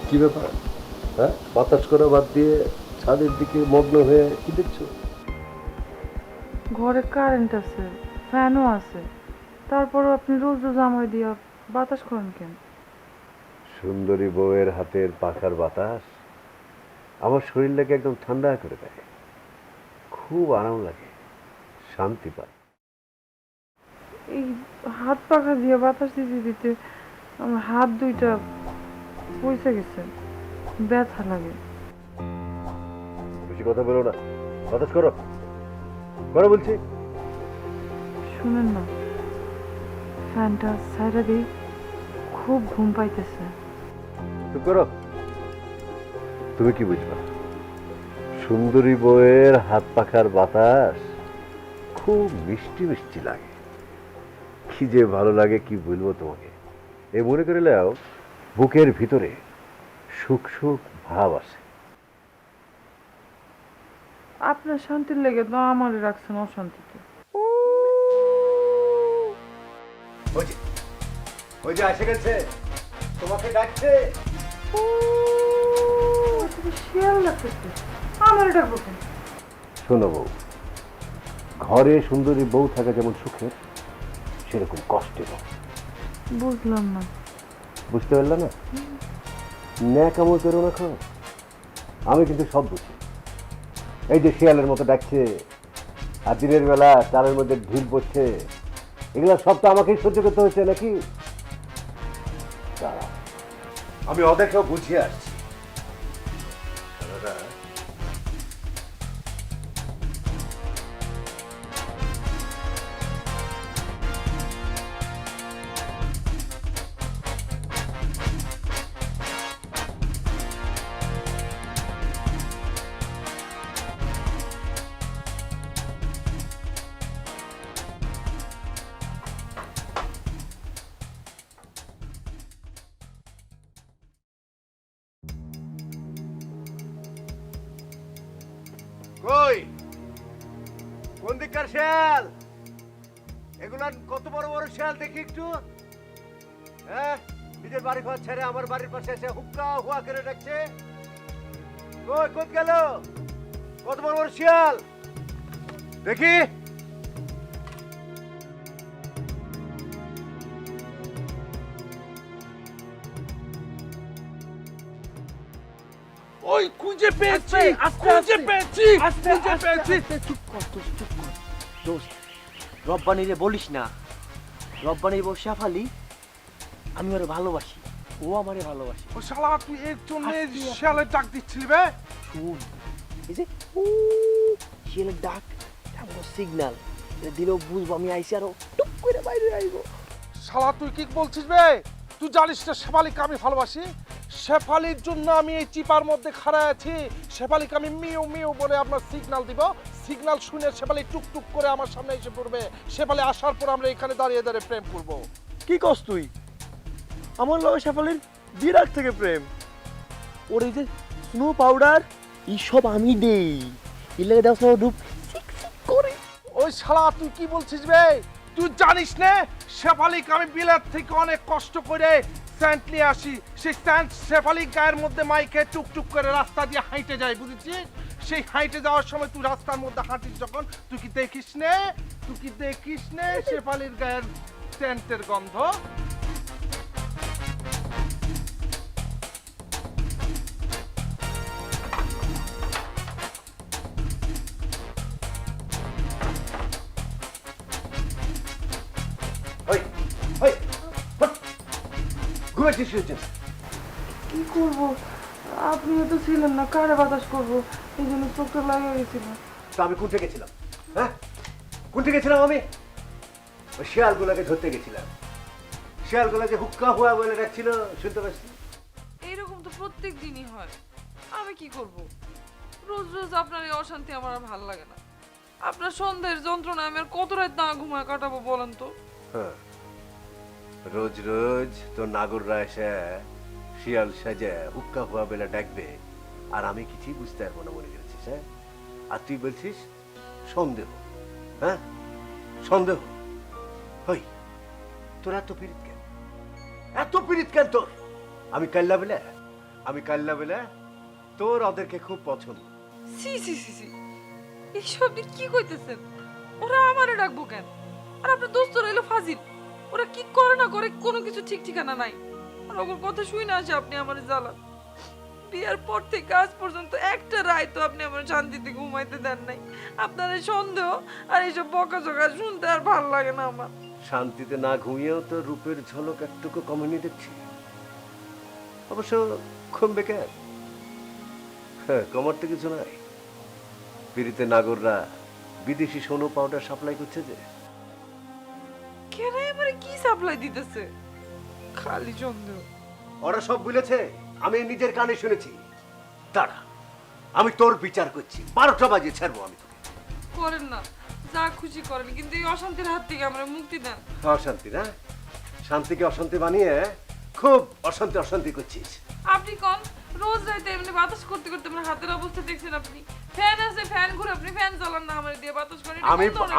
কি ব্যাপার? হ্যাঁ, বাতাস করা বাদ দিয়ে ছাদের দিকে মগ্ন হয়ে কি দেখছো? ঘরে কারেন্ট আছে, ফ্যানও আছে, তারপরও আপনি রোজ রোজ আমায় দিয়া বাতাস করেন কেন? সুন্দরী বউয়ের হাতের পাখার বাতাস আমার শরীরটাকে একদম ঠান্ডা করে দেয়, খুব আরাম লাগে, শান্তি পাই। এই হাত পাখা দিয়ে বাতাস দিতে দিতে আমার হাত দুইটা পয়সা গেছে, ব্যথা লাগে। বেশি কথা বলো না, বাতাস করো, করো বলছি। শুনেন না, ফ্যানটা সাইডা দিই, খুব ঘুম পাইতেছে। চুপ করো। তুমি কি বুঝবা? সুন্দরী বউয়ের হাত পাখার বাতাস খুব মিষ্টি মিষ্টি লাগে, কি যে ভালো লাগে কি বলবো তোমাকে। এই মনে করে নাও বুকের ভিতরে সুখ সুখ ভাব আসে। আপনার শান্তির লেগে তো আমারে রাখছেন অশান্তিতে। ওই যে এসে গেছে, তোমাকে ডাকছে। শিয়াল লাগতেছে, আমার ডাকবো কেন? শোনো বউ, ঘরে সুন্দরী বউ থাকা যেমন সুখের, সেরকম কষ্টের। বুঝলাম না। বুঝতে পারলে না? ন্যাক আমল করো না খো, আমি কিন্তু সব বুঝি। এই যে শিয়ালের মতো ডাকছে, আর দিনের বেলা চালের মধ্যে ঢিল পড়ছে, এগুলো সব তো আমাকেই সহ্য করতে হচ্ছে নাকি? দাঁড়াও, আমি ওদেরকেও বুঝিয়ে আসছি। কই কোন দিককার শিয়াল? এগুলা কত বড় বড় শিয়াল দেখি একটু। হ্যাঁ, নিজের বাড়ি ঘর ছেড়ে আমার বাড়ির পাশে এসে হুক্কা হুয়া করে ডাকছে। কই কোথ গেল? কত বড় বড় শিয়াল দেখি। ওই খুঁজে পেয়েছি, খুঁজে পেয়েছি, খুঁজে পেয়েছি। চুপ কর দোস্ত, চুপ কর দোস্ত। রব্বানিরে বলিস না, রব্বানির বউ শেফালি, আমি ওরে ভালোবাসি, ও আমারে ভালোবাসে। ও শালা, তুই এর জন্য শিয়ালের ডাক দিচ্ছিলি বে? শুন, এই যে শিয়ালের ডাক, আমার সিগন্যাল, এটা দিলেও বুঝবো আমি আইসি, আরো টুক করে বাইরে আইবো। শালা তুই কি বলছিস বে? তুই জানিস না শেফালিকে আমি ভালোবাসি? শেফালির জন্য আমি এই চিপার মধ্যে খাড়ায় আছি। শেফালিকে আমি মিউ মিউ বলে আপনার সিগন্যাল দিব, সিগন্যাল শুনে শেফালি টুকটুক করে আমার সামনে এসে পড়বে। শেফালি আসার পর আমরা এখানে দাঁড়িয়ে দাঁড়িয়ে প্রেম করব। কি কস তুই? আমার লগে শেফালির বিরাট থেকে প্রেম। ওর এই যে স্নো পাউডার এইসব আমি দেই, এর লাগে দাও রূপ সিক করে। ওই শালা তুই কি বলছিস বে? তুই জানিস না শেফালিকে আমি বিলাত থেকে অনেক কষ্ট করে স্যান্ড নিয়ে আসি। সেই স্যান্ড শেফালি গায়ের মধ্যে মাইকে টুকটুক করে রাস্তা দিয়ে হাঁটে যায়, বুঝেছিস? সেই হাঁটে যাওয়ার সময় তুই রাস্তার মধ্যে হাঁটিস যখন, তুই কি দেখিস নে, তুই কি দেখিস নে শেফালির গায়ের স্যান্ডের গন্ধ? কি করবো, আপনিও তো ছিলেন না, কারে বাতাস করবো, এই জন্য চোখটা লাগিয়ে গেছিল। তা আমি কোনটা গেছিলাম? হ্যাঁ, কোনটা গেছিলাম আমি? ওই শিয়ালগুলোকে ধরতে গেছিলাম। শিয়ালগুলো যে হুক্কা হুয়া বলে ডাকছিল, শুনতে পাচ্ছি। এইরকম তো প্রত্যেক দিনই হয়, আমি কি করব? রোজ রোজ আপনার এই অশান্তি আমার আর ভালো লাগে না। আপনার সন্দেহের যন্ত্রণা আমি আর কত রাত না ঘুমায় কাটাবো বলেন তো? হ্যাঁ, রোজ রোজ তো নাগররা এসে শিয়াল সাজে হুক্কা হুয়া বেলা ডাকবে, আর আমি কিছুই বুঝতে পারবো না মনে করেছিস? হ্যাঁ, আর তুই বলছিস সন্দেহ? হ্যাঁ, সন্দেহ? হই, তোরা তো পীড়িত কেন? এত পীড়িত কেন তোর? আমি কাল্লা বেলে তোর ওদেরকে খুব পছন্দ। সি সি সি সি, এইসব আপনি কি কইতেছেন? ওরা আমারে ডাকবো কেন? আর আপনার দোস্ত রইলো ফাজিল, ওরা কি করে না করে কোনো কিছু ঠিক ঠিকানা নাই। আর ওর কথা শুই না আসে আপনি আমার জ্বালা। বিয়ার পর থেকে আজ পর্যন্ত একটা রায় তো আপনি আমার শান্তিতে ঘুমাইতে দেন নাই। আপনার এই সন্দেহ আর এইসব বকাঝকা শুনতে আর ভাল লাগে না আমার। শান্তিতে না ঘুমিয়েও তো রূপের ঝলক একটুকু কমেনি দেখছি। অবশ্য কমবে কেন? হ্যাঁ, কমার তো কিছু নাই। পিড়িতে নাগররা বিদেশি সোনো পাউডার সাপ্লাই করছে যে। কেন এবারে কি সাপ্লাই দিতেছে? খালি সন্দেহ। ওরা সব বলেছে, আমি নিজের কানে শুনেছি। দাঁড়া, আমি তোর বিচার করছি। 12টা বাজে ছাড়বো আমি তোকে। করেন না, যা খুশি করেন, কিন্তু এই অশান্তির হাত থেকে আমরা মুক্তি দেন। অশান্তি না? শান্তিকে অশান্তি বানিয়ে খুব অশান্তি করছিস। আপনি কোন রোজ রাতে এমনি বাতাস করতে করতে আমার হাতের অবস্থা দেখছেন আপনি? ফ্যান আছে, ফ্যান ঘুরে, আপনি ফ্যান চালান না, আমার দিয়ে বাতাস করেন।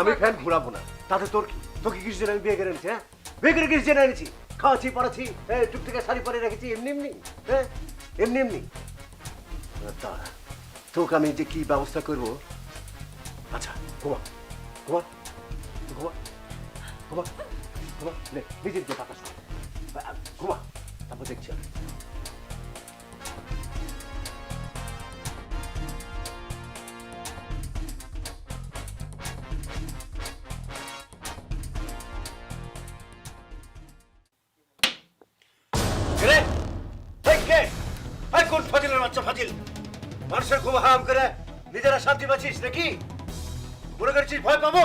আমি ফ্যান ঘুরাবো না, তাতে তোর কি? তোকে কিছু জেনে আমি বিয়ে করে এনেছি? হ্যাঁ, বিয়ে করে কিছু জেনে এনেছি? খাওয়াচ্ছি, পড়াচ্ছি, টুকটুকে শাড়ি পরে রেখেছি এমনি। হ্যাঁ, এমনি। দাঁড়া, তোকে আমি যে কি ব্যবস্থা করবো। আচ্ছা, ঘুমা নে, নিজের যে বাতাস কর। ঘুমা, তারপর দেখছি আমি। কোন ফাজিলের বাচ্চা ফাজিল? মানুষের ঘুম হারাম করে নিজেরা শান্তি পাচ্ছিস নাকি? মনে করছিস ভয় পাবো?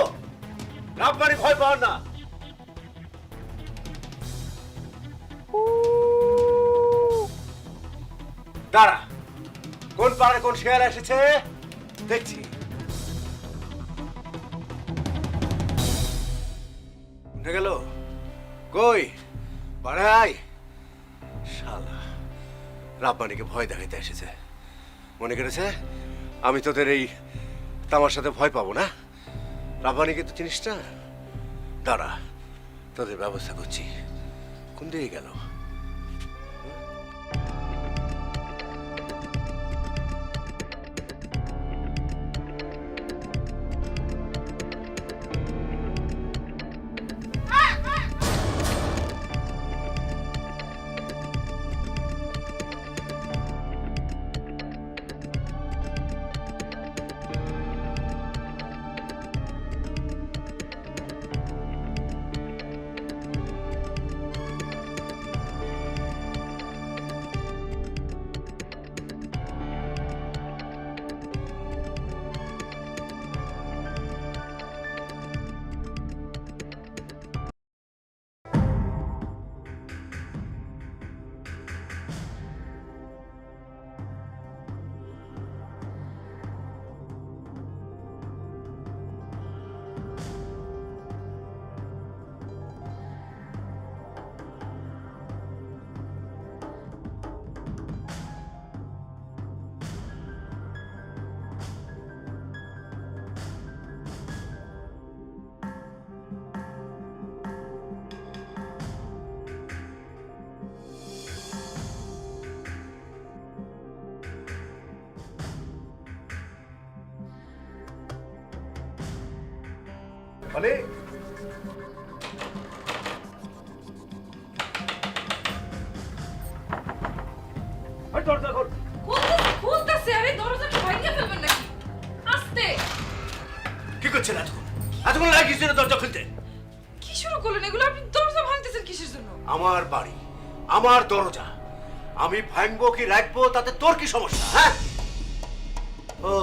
রাব মানে ভয় পাওয়ার না। দাঁড়া, কোন পাড়ে কোন শেয়ার এসেছে দেখছি। উঠে গেল কই? পাড়ায় শালা রাব্বানিকে ভয় দেখাইতে এসেছে। মনে করেছে আমি তোদের এই তামার সাথে ভয় পাবো না? রাব্বানিকে তো চিনিস না। দাঁড়া, তোদের ব্যবস্থা করছি। কোন দিকে গেল? মানে দরজা খোল। খুলতেছে, আরে দরজা কি ভাঙিয়ে ফেলবেন নাকি? আস্তে। কি করছেন এতক্ষণ লাগিস দরজা খুলতে? কি শুরু করলেন এগুলো? আপনি দরজা ভাঙতেছেন কিসের জন্য? আমার বাড়ি, আমার দরজা, আমি ভাঙবো কি রাখবো তাতে তোর কি সমস্যা? হ্যাঁ, ও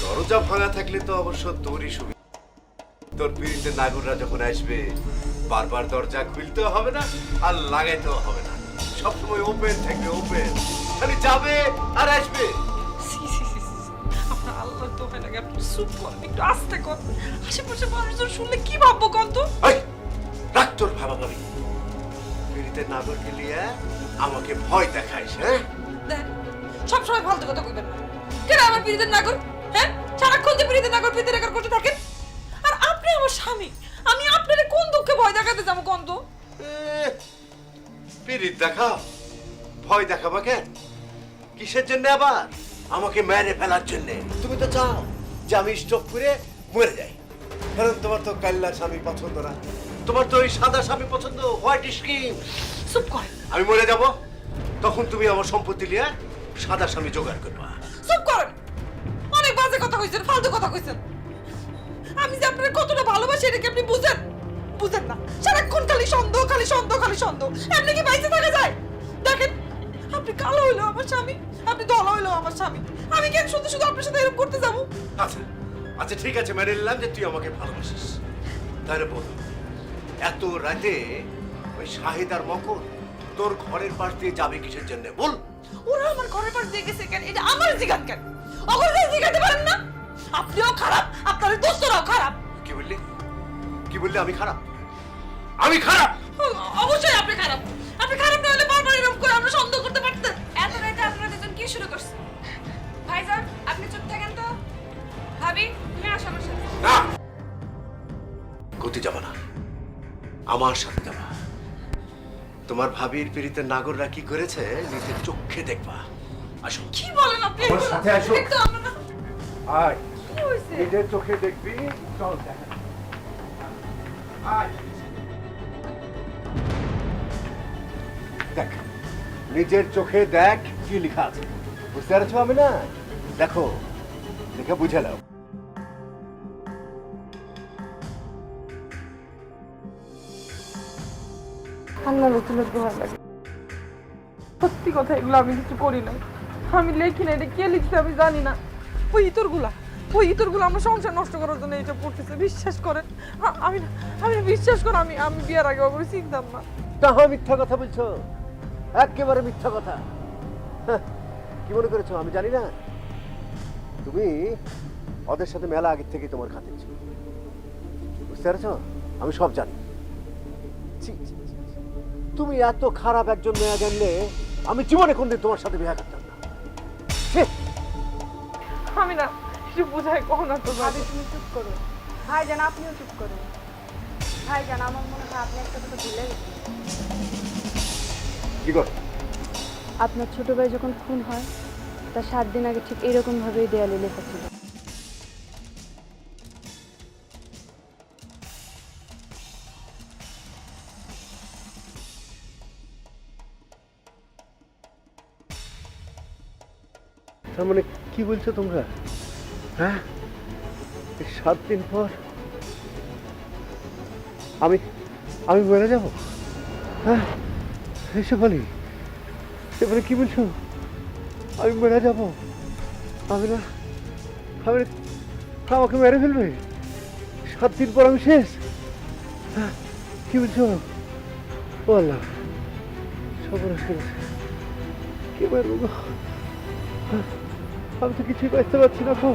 দরজা ভাঙা থাকলে তো অবশ্য তোরই সুবিধা। তোর পিড়িতে নাগররা যখন আসবে বারবার দরজা খুলতেও হবে না আর লাগাইতেও হবে না। সবসময় ওপেন থাকবে, ওপেন, খালি যাবে আর আসবে। আপনার আল্লাহর দোহাই লাগে, আপনি চুপ করেন, একটু আস্তে কর। আশেপাশে মানুষজন শুনলে কি ভাববো কন তো? রাখ তোর ভাবা ভাবি। পিড়িতে নাগরকে নিয়ে আমাকে ভয় দেখাইস? হ্যাঁ, দেখ সবসময় ফালতু কথা কইবেন না। কেন আমার পিড়িতের নাগর? হ্যাঁ, সারাক্ষণ যে পিড়িতের নাগর পিড়িতের নাগর করতে থাকেন। আর আপনি আমার স্বামী, আমি আপনারে কোন দুঃখে ভয় দেখাতে যাবো কোন তো? পিরিত দেখাও, ভয় দেখাবা কেন? কিসের জন্য আবার? আমাকে মেরে ফেলার জন্য। তুমি তো চাও যে আমি স্টপ করে মরে যাই, কারণ তোমার তো কাল্লা স্বামী পছন্দ না, তোমার তো ওই সাদা স্বামী পছন্দ, হোয়াইট স্কিন। চুপ কর। আমি মরে যাব, তখন তুমি আমার সম্পত্তি নিয়ে সাদা স্বামী জোগাড় করবা। চুপ করেন, অনেক বাজে কথা কইছেন, ফালতু কথা কইছেন। আমি যে আপনার কতটা ভালোবাসি এটা কি আপনি বুঝেন? বুঝেন না, সারাক্ষণ খালি সন্দেহ, খালি সন্দেহ, খালি সন্দেহ। এমনি কি বাইসে থাকা যায়? দেখেন, আপনি কালো হইলো আমার স্বামী, আপনি ধলা হইলো আমার স্বামী, আমি কেন শুধু শুধু আপনার সাথে এরকম করতে যাবো? আচ্ছা আচ্ছা, ঠিক আছে, মেনে নিলাম যে তুই আমাকে ভালোবাসিস। তাহলে বল, এত রাতে ওই শাহিদ আর মকর তোর ঘরের পাশ দিয়ে যাবে কিসের জন্য বল? ওরা আমার ঘরের পাশ দিয়ে গেছে কেন, এটা আমার জিজ্ঞান কেন? অগরে জিজ্ঞাতে পারেন না? আপনিও খারাপ, আপনার দোস্তরাও খারাপ। কি বললি? কি বললি? আমি খারাপ? আমি খারাপ? অবশ্যই আপনি খারাপ। আপনি খারাপ না হলে বারবার এরকম করে আমরা সন্দেহ করতে পারতেন। এত রাতে আপনারা দুজন কি শুরু করছেন? ভাইজান, আপনি চুপ থাকেন তো। ভাবি, তুমি আসো আমার সাথে। না, কোথায় যাবা না, আমার সাথে যাবা। তোমার ভাবির পিড়িতে নাগররা কি করেছে নিজের চোখে দেখবা। আসো। কি বলেন আপনি? আমার সাথে আসো। একটু আমরা আয়, কি হইছে? নিজের চোখে দেখবি। চল দেখ। আয়, দেখ, নিজের চোখে দেখ কি লেখা আছে। বুঝতে পারছো? আমি না, দেখো, দেখে বুঝে নাও। আল্লাহ রসুলের দোহাই লাগে, সত্যি কথা এগুলো আমি কিছু করি নাই, আমি লেখি না। এটা কে লিখছে আমি জানি না। ওই ইতরগুলো আমরা সংসার নষ্ট করার জন্য এটা পড়তেছে। বিশ্বাস করেন, আমি না, আমি বিশ্বাস করেন, আমি বিয়ার আগে ওগুলো চিনতাম না। তাহা মিথ্যা কথা বলছো, একেবারে মিথ্যা কথা। হ্যাঁ, কি মনে করেছো আমি জানি না? তুমি ওদের সাথে মেলা আগের থেকে তোমার খাতে ছিল, বুঝতে পেরেছো? আমি সব জানি। ছি, ছি, ছি, ছি। তুমি এত খারাপ একজন মেয়ে জানলে আমি জীবনে কোনদিন তোমার সাথে বিয়ে করতাম না। ছি। আমি না, কিছু বোঝাই কখন না তো ভাবি তুমি চুপ করো। ভাইজান আপনিও চুপ করুন। ভাইজান আমার মনে হয় আপনি একটা কথা ভুলে গেছেন। কি কর? আপনার ছোট ভাই যখন খুন হয় তার 7 দিন আগে ঠিক এরকম ভাবেই দেয়ালে লেখা ছিল। তার মানে কি বলছো তোমরা? হ্যাঁ, 7 দিন পর আমি আমি মরে যাব? হ্যাঁ, শেফালি, শেফালি কি বলছো? আমি মরে যাব? আমি না, আমি আমাকে মেরে ফেলবে? 7 দিন পর আমি শেষ? হ্যাঁ, কি বলছো? ও আল্লাহ, সর্বনাশ করেছে। কি মারবো গো? আমি তো কিছুই বুঝতে পারছি না গো।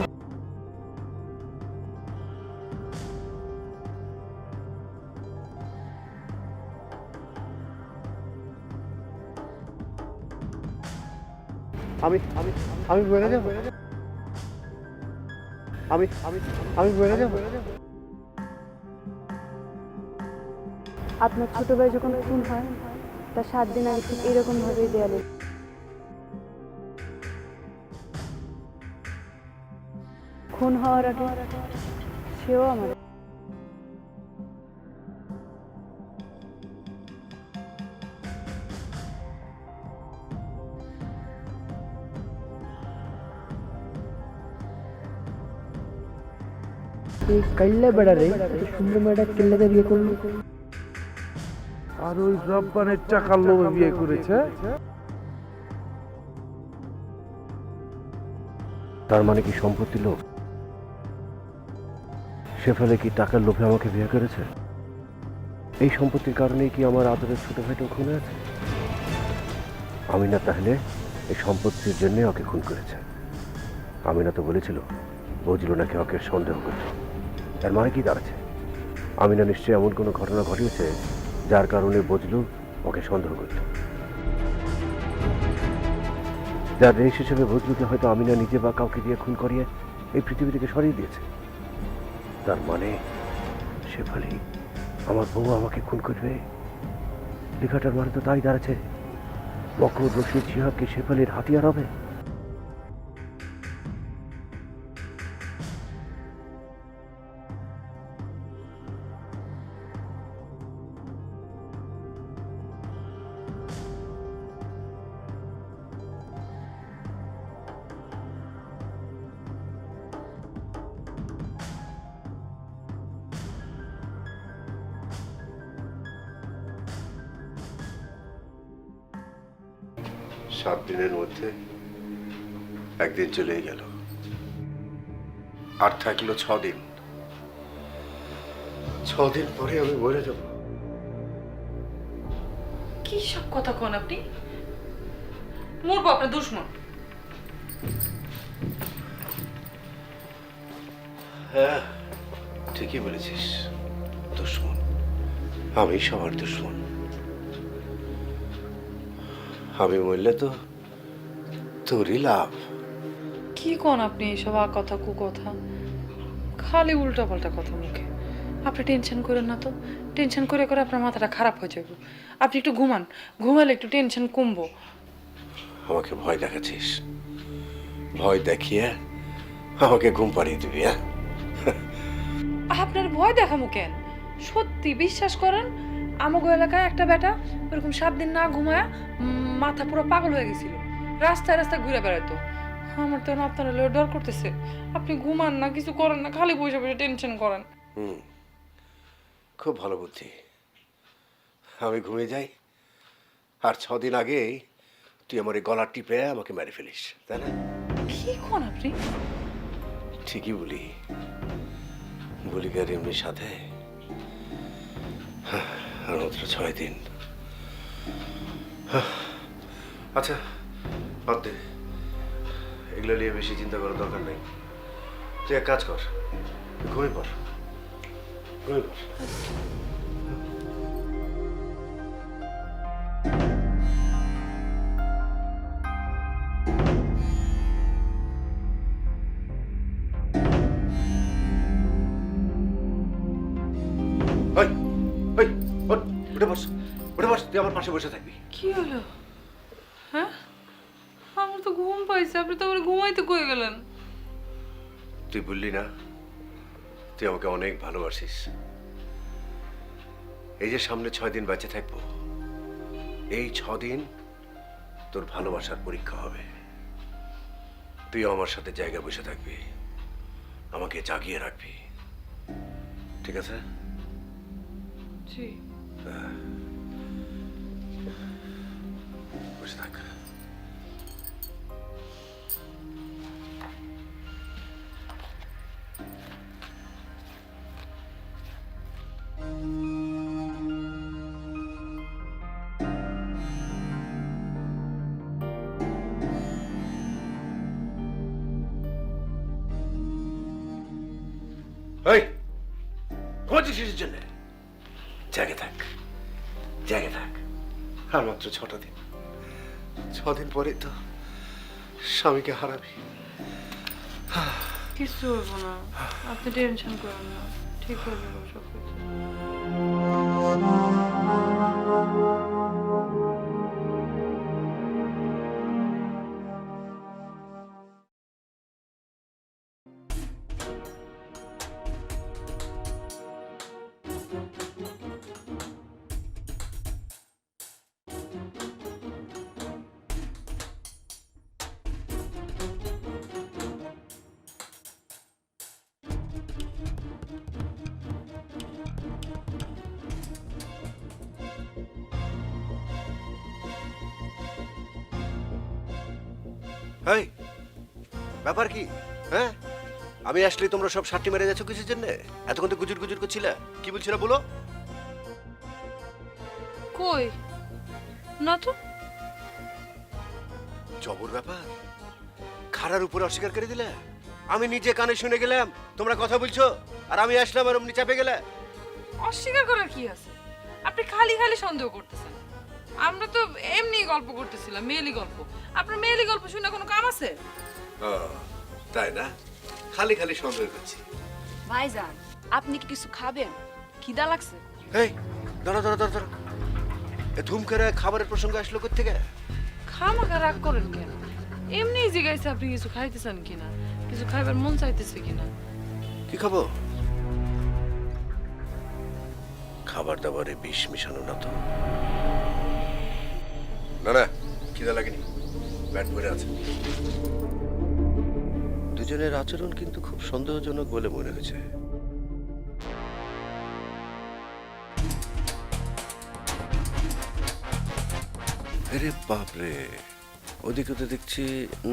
আমি আমি আমি মরে যাব? আমি আমি আমি মরে যাব? আপনার ছোট ভাই যখন খুন হয় তার 7 দিন আগে ঠিক এরকম ভাবেই দেয়ালে খুন হওয়ার আগে সেও আমার কাইল্লা বেড়া রে, সুন্দর মেয়েটা কিল্লাতে বিয়ে করলো। আর ওই রব্বানের টাকার লোভে বিয়ে করেছে। তার মানে কি সম্পত্তি লোভ? সে ফেলে কি টাকার লোভে আমাকে বিয়ে করেছে? এই সম্পত্তির কারণেই কি আমার আদরের ছোট ভাইটাও খুন হয়েছে? আমি না তাহলে এই সম্পত্তির জন্য ওকে খুন করেছে। আমি না তো বলেছিল বুঝলো নাকি ওকে সন্দেহ করত। এর মানে কি দাঁড়াচ্ছে? আমি না নিশ্চয়ই এমন কোনো ঘটনা ঘটিয়েছে যার কারণে বুঝলো ওকে সন্দেহ করত। যার রেশ হিসেবে বুঝলুকে হয়তো আমি না নিজে বা কাউকে দিয়ে খুন করিয়ে এই পৃথিবী থেকে সরিয়ে দিয়েছে। তার মানে শেফালি, আমার বউ আমাকে খুন করবে? লেখাটার মানে তো তাই দাঁড়াচ্ছে, বকর রশিদ শিহাব কি শেফালির হাতিয়ার হবে? সাত দিনের মধ্যে একদিন চলেই গেল, আর থাকলো 6 দিন। 6 দিন পরে আমি মরে যাব। কি সব কথা কোন আপনি? মরবো আপনার দুশ্মন। হ্যাঁ, ঠিকই বলেছিস, দুশ্মন। আমি সবার দুশ্মন। আমি মরলে তো তোরই লাভ। কি কোন আপনি এইসব কথা কুকথা, খালি উল্টা পাল্টা কথা মুখে। আপনি টেনশন করেন না তো, টেনশন করে করে আপনার মাথাটা খারাপ হয়ে যাবে। আপনি একটু ঘুমান, ঘুমালে একটু টেনশন কমবো। আমাকে ভয় দেখাচ্ছিস, ভয় দেখিয়ে আমাকে ঘুম পাড়িয়ে দিবি? হ্যাঁ, আপনার ভয় দেখামু কেন? সত্যি বিশ্বাস করেন, আমাগো এলাকায় একটা বেটা এরকম 7 দিন না ঘুমায়া মাথা পুরো পাগল হয়ে গেছিল, রাস্তায় রাস্তায় ঘুরে বেড়াতো। আমার তো আপনার ডর করতেছে। আপনি ঘুমান না, কিছু করেন না, খালি বসে বসে টেনশন করেন। খুব ভালো বুদ্ধি। আমি ঘুমিয়ে যাই, আর 6 দিন আগেই তুই আমার এই গলা টিপে আমাকে মেরে ফেলিস, তাই না? কি কোন আপনি? ঠিকই বলি, বলি গার এমনি সাথে। আর মাত্র 6 দিন। আচ্ছা, বাদ দে, এগুলো নিয়ে বেশি চিন্তা করার দরকার নেই। তুই এক কাজ কর, ঘুমিয়ে পড়, ঘুমিয়ে পড়। ওই, ওই, ওঠ, উঠে বস, উঠে বস, তুই আমার পাশে বসে থাকবি। কি হলো? হ্যাঁ, আমার তো ঘুম পাইছে, আপনি তো আবার ঘুমাইতে কয়ে গেলেন। তুই বললি না তুই আমাকে অনেক ভালোবাসিস। এই যে সামনে 6 দিন বেঁচে থাকবো, এই 6 দিন তোর ভালোবাসার পরীক্ষা হবে। তুই আমার সাথে জায়গায় বসে থাকবি, আমাকে জাগিয়ে রাখবি, ঠিক আছে? জি। বসে থাক। এই, ঘুমাচ্ছিস কিসের জন্য? জাগে থাক, জাগে থাক। আর মাত্র 6টা দিন, 6 দিন পরে তো স্বামীকে হারাবি। কিছু হইব না, আপনি টেনশন করেন না, ঠিক হয়ে যাবে সব কিছু। এই, ব্যাপার কি? হ্যাঁ, আমি আসলে তোমরা সব সাট্টি মেরে যাচ্ছ কিসের জন্য? এতক্ষণ তো গুজুর গুজুর করছিল, কি বলছিল বলো? কই না তো। জবর ব্যাপার, খাড়ার উপরে অস্বীকার করে দিলে। আমি নিজে কানে শুনে গেলাম তোমরা কথা বলছো, আর আমি আসলাম আর অমনি চাপে গেলে। অস্বীকার করার কি আছে? আপনি খালি খালি সন্দেহ করতেছেন। আমরা তো এমনি গল্প করতেছিলাম, মেয়েলি গল্প। আপনার মেয়েলি গল্প শুনে কোনো কাম আছে? তাই না? খালি খালি সন্দেহ করছি। ভাইজান, আপনি কি কিছু খাবেন? খিদা লাগছে? এই, দাঁড়া দাঁড়া দাঁড়া দাঁড়া, এ ধুম করে খাবারের প্রসঙ্গ আসলো কোত্থেকে? খামাখা রাগ করেন কেন? এমনি জিজ্ঞাসা আপনি কিছু খাইতেছেন কিনা, কিছু খাইবার মন চাইতেছে কিনা। কি খাবো? খাবার দাবারে বিষ মিশানো না তো? না না, খিদা লাগেনি, পেট ভরে আছে। দুজনের আচরণ কিন্তু খুব সন্দেহজনক বলে মনে হয়েছে। আরে বাপরে, ওদিকে তো দেখছি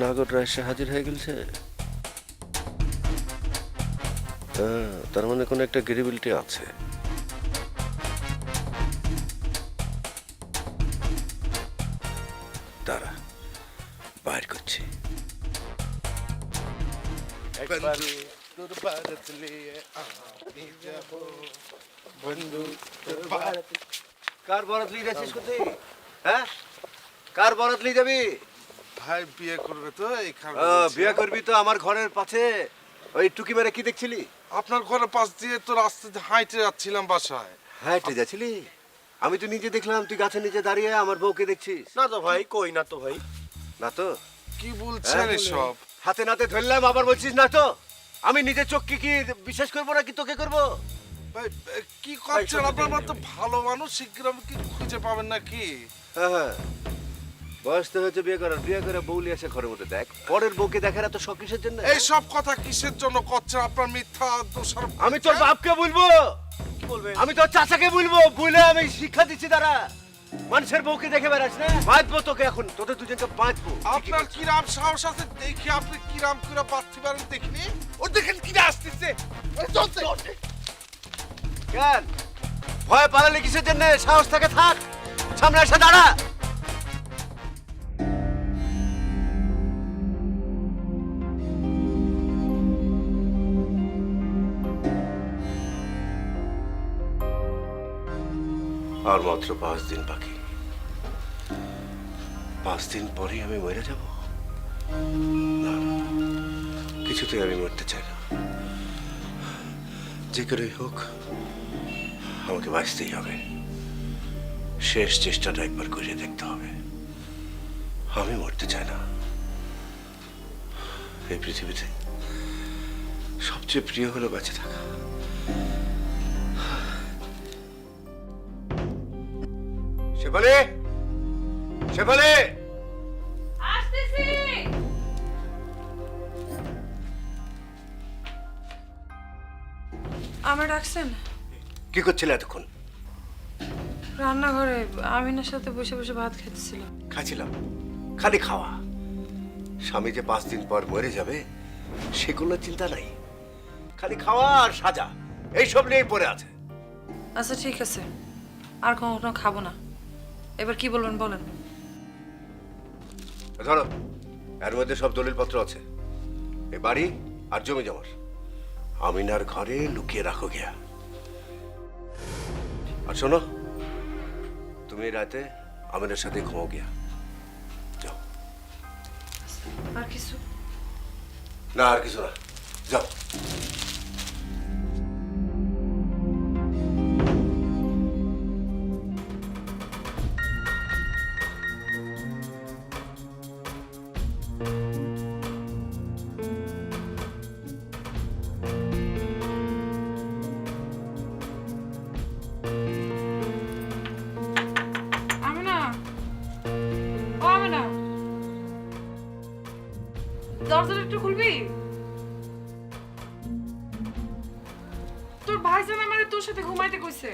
নাগররা এসে হাজির হয়ে গেছে। হ্যাঁ, তার মানে কোনো একটা গেরিবিলিটি আছে। দাঁড়া, বাইর করছি। কার বরাত লিয়ে যাচ্ছিস কোথায়? হ্যাঁ, কার বরাত লিয়ে যাবি? ভাই বিয়ে করবে তো এইখানে। বিয়ে করবি তো আমার ঘরের পাশে ওই টুকি মেরে কি দেখছিলি? আপনার ঘরের পাশ দিয়ে তো রাস্তাতে হাঁটে যাচ্ছিলাম বাসায়। হাঁটে যাচ্ছিলি? আমি তো নিজে দেখলাম তুই গাছের নিচে দাঁড়িয়ে আমার বউকে দেখছিস। না তো ভাই, কই না তো ভাই। না তো? কি বলছেন এসব? হাতে নাতে ধরলাম, আবার বলছিস না তো? আমি নিজের চোখকে কি বিশ্বাস করবো নাকি তোকে করবো? ভাই কি করছেন? আপনার মতো ভালো মানুষ শীঘ্র কি খুঁজে পাবেন নাকি? হ্যাঁ হ্যাঁ, বয়স তো হয়েছে বিয়ে করার, বিয়ে করে বউলি আসে ঘরের মধ্যে। দেখ, পরের বউকে দেখার এত শখ কিসের জন্য? এই সব কথা কিসের জন্য করছেন? আপনার মিথ্যা দোষারোপ। আমি তোর বাপকে বলবো, কি বলবেন? আমি তোর চাচাকে বলবো, বলে আমি শিক্ষা দিচ্ছি। তারা মানুষের বউকে দেখে বেড়াস না? বাঁচবো তোকে, এখন তোদের দুজনকে বাঁচবো। আপনার কিরাম সাহস আছে দেখি, আপনি কিরাম করে বাঁচতে পারেন দেখিনি? ও দেখেন কিরা আসতেছে। কেন ভয় পালালে কিসের জন্য? সাহস থাকে থাক, সামনে এসে দাঁড়া। আর মাত্র 5 দিন বাকি। 5 দিন পরেই আমি মরে যাব? না, কিছুতেই আমি মরতে চাই না। যে করেই হোক আমাকে বাঁচতেই হবে। শেষ চেষ্টাটা একবার করিয়ে দেখতে হবে। আমি মরতে চাই না। এই পৃথিবীতে সবচেয়ে প্রিয় হলো বেঁচে থাকা। শেফালি, শেফালি, আসতেছি। আমার ডাকছেন? কি করছিলে এতক্ষণ? রান্নাঘরে আমিনার সাথে বসে বসে ভাত খেতেছিলাম। খাচ্ছিলাম, খালি খাওয়া। স্বামী যে 5 দিন পর মরে যাবে সেগুলো চিন্তা নাই, খালি খাওয়া আর সাজা, এইসব নিয়েই পড়ে আছে। আচ্ছা ঠিক আছে, আর কখনো খাবো না। এবার কি বলবেন বলেন। ধরো, এর মধ্যে সব দলিলপত্র আছে, এই বাড়ি আর জমি জমার। আমিনার ঘরে লুকিয়ে রাখো গিয়া। আর শোনো, তুমি রাতে আমিনার সাথে ঘুমাও গিয়া। যাও। আর কিছু? না, আর কিছু না, যাও। আমিনা, ও আমিনা, দরজাটা একটু খুলবি? তোর ভাইজান আমারে তোর সাথে ঘুমাইতে কইছে।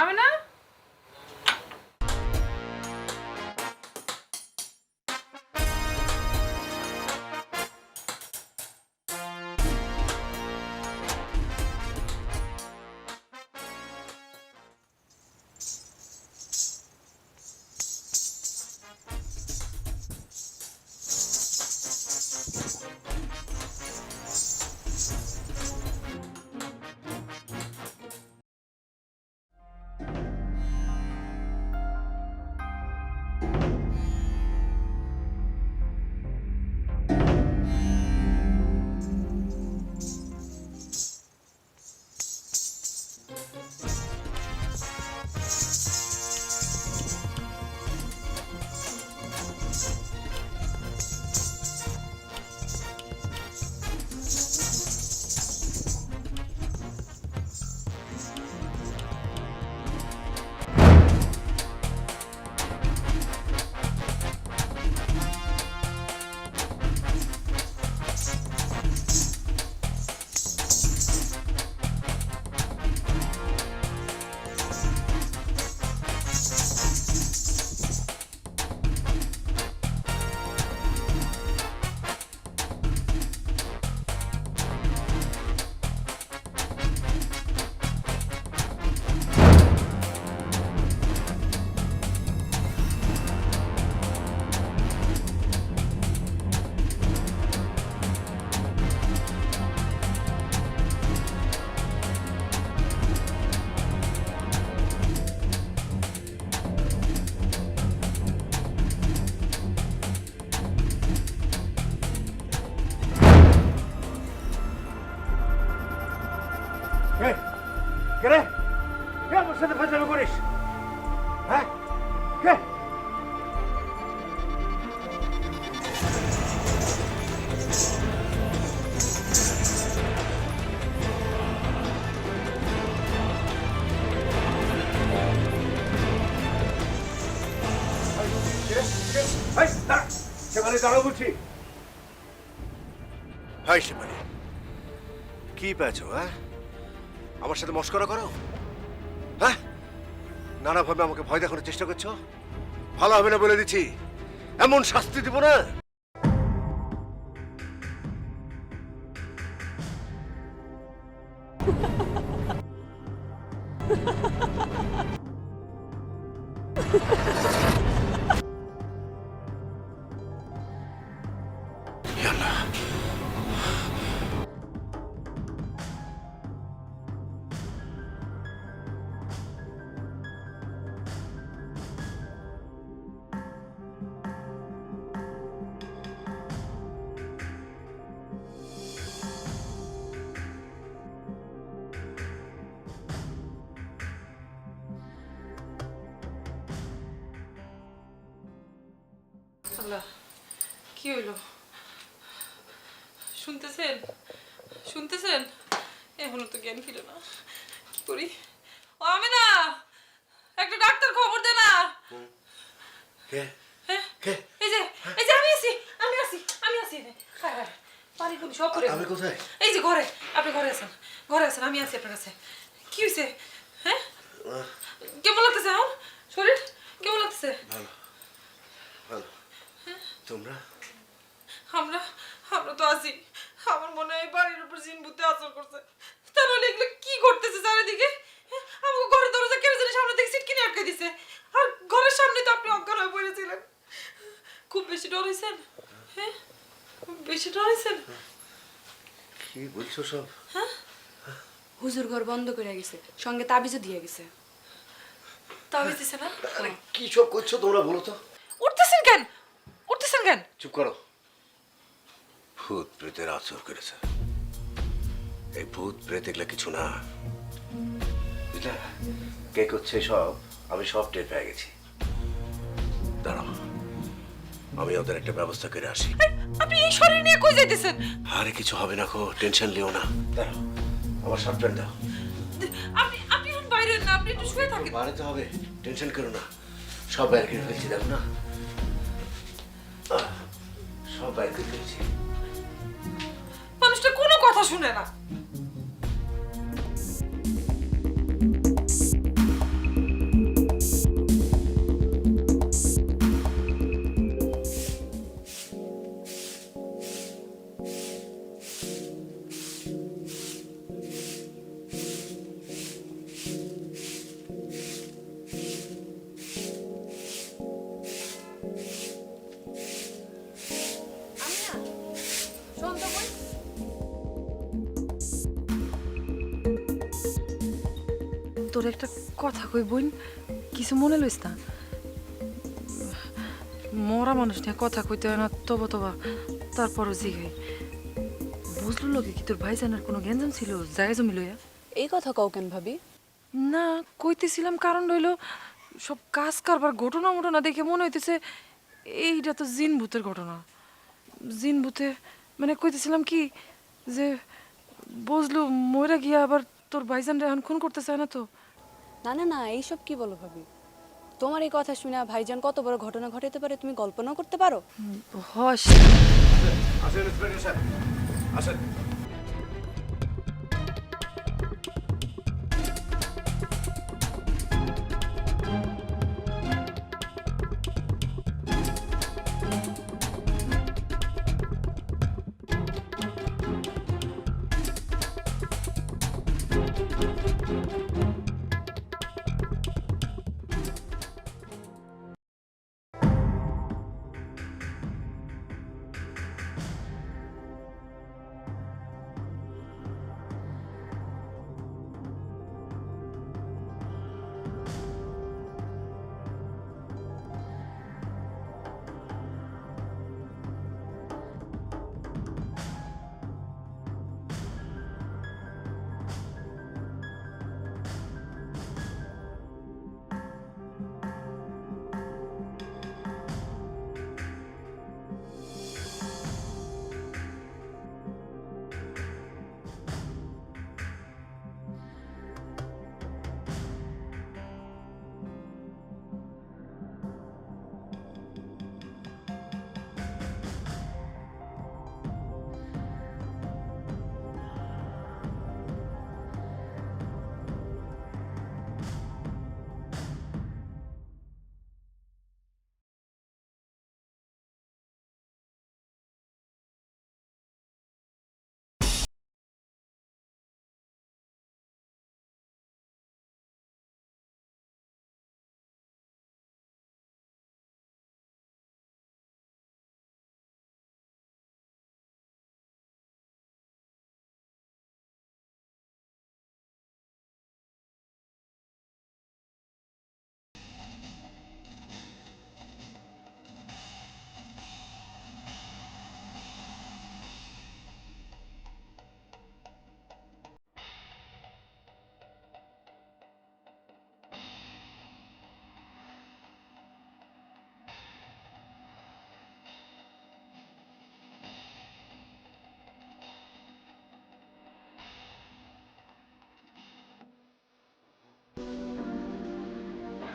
আমিনা, কে কে রে কে আমার সাথে ফাজলামি করিস হ্যাঁ কে সেখানে দাঁড়াও বলছি হাই শেফালি কি পেয়েছো হ্যাঁ আমার সাথে মস্করা করো হ্যাঁ নানাভাবে আমাকে ভয় দেখানোর চেষ্টা করছো ভালো হবে না বলে দিচ্ছি এমন শাস্তি দিব না আল্লাহ কি হইল শুনতেছেন শুনতেছেন এখনো তো জ্ঞান ফিরে না কি করি ও আমি না একটা ডাক্তার খবর দে না কে হ্যাঁ কে এই যে আমি আছি হ্যাঁ পারি তুমি সব করে আমি কোথায় এই যে ঘরে আপনি ঘরে আছেন আমি আছি আপনার কাছে কি হয়েছে হ্যাঁ কেমন লাগতেছে এখন শরীর কেমন লাগতেছে ভালো ভালো তোমরা আমরা তো আছি আমার মনে হয় বাড়ির উপর জিন ভূতে আসর করছে তাহলে এগুলো কি করতেছে চারিদিকে আমাকে ঘরের দরজা কেড়ে জানি সামনে থেকে সিটকিনি আটকে দিছে আর ঘরের সামনে তো আপনি অজ্ঞান হয়ে পড়েছিলেন খুব বেশি ডর হয়েছেন হ্যাঁ খুব বেশি ডর হয়েছেন কি বলছো সব হ্যাঁ হুজুর ঘর বন্ধ করে গেছে সঙ্গে তাবিজও দিয়ে গেছে তাবিজ দিছে না আরে কি সব করছো তোমরা বলো তো উঠতেছেন কেন চুপ করো ভূত প্রেতের আচর করেছে এই ভূত প্রেত এগুলা কিছু না বুঝলে কে করছে সব আমি সব টের পেয়ে গেছি দাঁড়াও আমি ওদের একটা ব্যবস্থা করে আসি আপনি এই শরীর নিয়ে কই যাইতেছেন আরে কিছু হবে না গো টেনশন লিও না দাঁড়াও আমার শার্ট প্যান্ট দাও আপনি এখন বাইরে না আপনি একটু শুয়ে থাকেন বাড়িতে হবে টেনশন করো না সব বাইরে করে ফেলছি দেখো না সব বাইরে করে ফেলছি মানুষটা কোনো কথা শুনে না তোর একটা কথা কই বোন কিছু মনে লইস না মরা মানুষ নিয়ে কথা কইতে হয় না তবা তারপরও জিগাই বুঝলো লোকে কি তোর ভাইজানের কোনো গ্যাঞ্জাম ছিল জায়গা জমি লইয়া এই কথা কও কেন ভাবি না কইতেছিলাম কারণ রইল সব কাজ কারবার ঘটনা দেখে মনে হইতেছে এইটা তো জিন ভূতের ঘটনা জিন ভূতে মানে কইতেছিলাম কি যে বুঝলো মইরা গিয়া আবার তোর ভাইজান এখন খুন করতে চায় না তো না এইসব কি বলো ভাবি তোমার এই কথা শুনে ভাইজান কত বড় ঘটনা ঘটাতে পারে তুমি কল্পনাও করতে পারো হস আসেন ইন্সপেক্টর সাহেব আসেন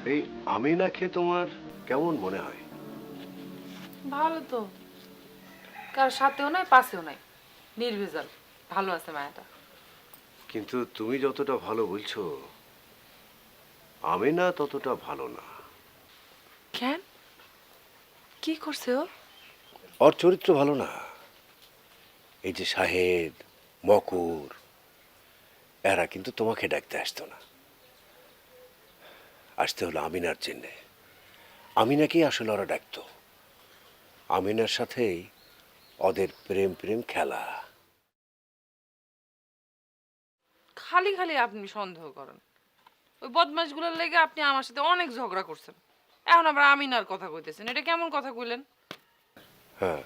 এই আমিনাকে তোমার কেমন মনে হয়? ভালো তো, কার সাথেও নাই পাশেও নাই, নির্ভেজাল, ভালো আছে মায়াটা। কিন্তু তুমি যতটা ভালো বলছো, আমিনা ততটা ভালো না। কেন, কি করছে ও? ওর চরিত্র ভালো না। এই যে শাহেদ, মকুর, এরা কিন্তু তোমাকে ডাকতে আসতো না, আসতে হলো আমিনার জন্যে। আমিনাকেই আসলে ওরা ডাকতো। আমিনার সাথেই ওদের প্রেম প্রেম খেলা। খালি খালি আপনি সন্দেহ করেন। ওই বদমাশগুলোর লেগে আপনি আমার সাথে অনেক ঝগড়া করছেন, এখন আবার আমিনার কথা কইতেছেন, এটা কেমন কথা কইলেন? হ্যাঁ,